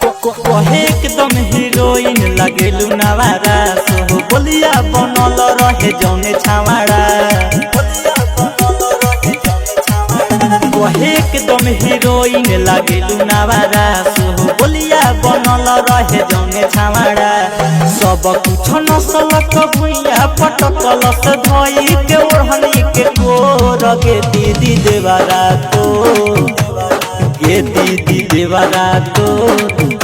एकदम हीरोइन लगेलू नवारा सोहो बोलिया बनल रहे जौने छावाड़ा एकदम हीरोइन लगेलू नवारा सोहो बोलिया बनल रहे जौने छावाड़ा सब कुछ नसलक भुइया पटकल से धोई के ओढ़नी के गोर गे दीदी देवरा तो गे दीदी देवरा तो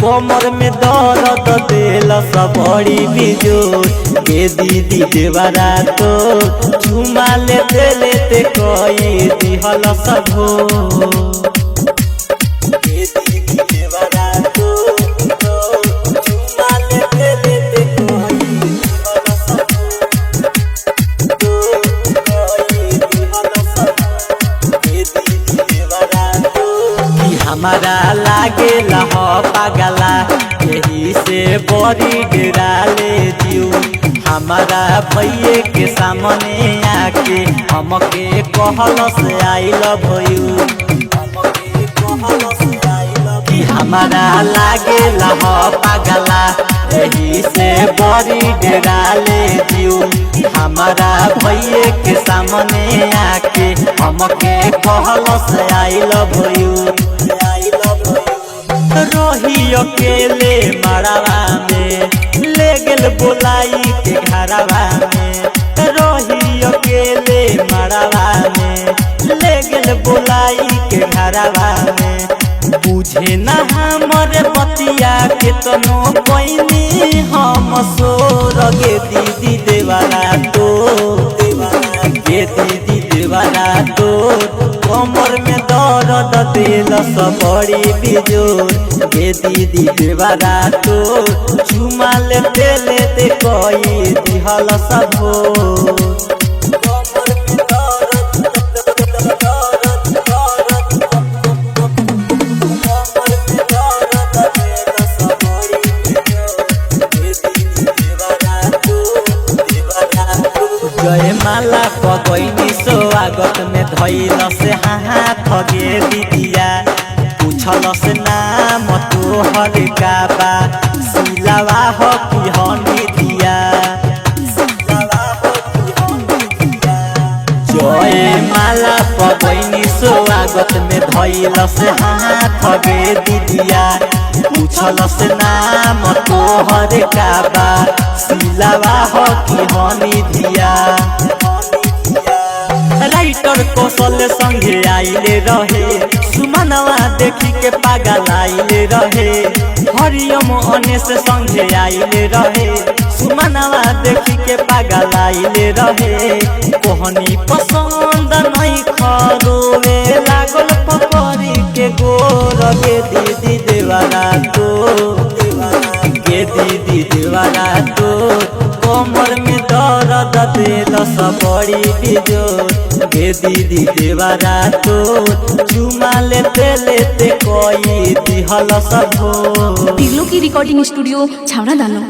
कमर में दर्द देल सब बड़ी बिजोर गे दीदी देवरा तो चुमा लेते लेते कई दिहल सब गे दीदी देवरा तो चुमा लेते लेते कई दिहल सब गे दीदी देवरा तो हमारा लागे लह पागला यही से बड़ी डरा ले जीव हमारा भैये के सामने आके हमके कहल से आई लव यू हमारा लागे लह पागला यही से बड़ी डरा ले जीव हमारा भैये के सामने आके हमके कहल से आई लव यू रही अकेले मड़वा में ले गेल बोलाई के घरवा में रही अकेले मड़वा में ले गेल बोलाई के घरवा में बुझे न हमरे बतिया के तनो कोइनी हम सोर गे दीदी देवरा तो गे दीदी देवरा तो कमर में दर्द देल सब बड़ी बिजोर गे दीदी देवरा तो चुमा लेते लेते कई दिहल सब जय माला पगैनी स्वागत में धैल से हाथ गे दीदिया पूछल से नाम तोहर का बा सिलावा हो कि हनी दिया जय माला पगैनी स्वागत में धैल से हाथ गे दीदिया पूछल से नाम तोहर का बा सिलावा हो कि हनी दिया राइटर कौशल संगे आइले रहे सुमनवा देखी के पागल आइले रहे हरियम अनेस संगे आइले रहे सुमनवा देखी के पागल आइले रहे कोहनी पसंद नहीं खरोवे लागल पकड़ी के गोर गे दीदी देवरा तो गे दीदी देवरा तो कमर में दर्द देल सब बड़ी बिजोर गे दीदी देवरा तो चुमा लेते लेते कई दिहल सब टिग्लो की रिकॉर्डिंग स्टूडियो छावड़ा दानो।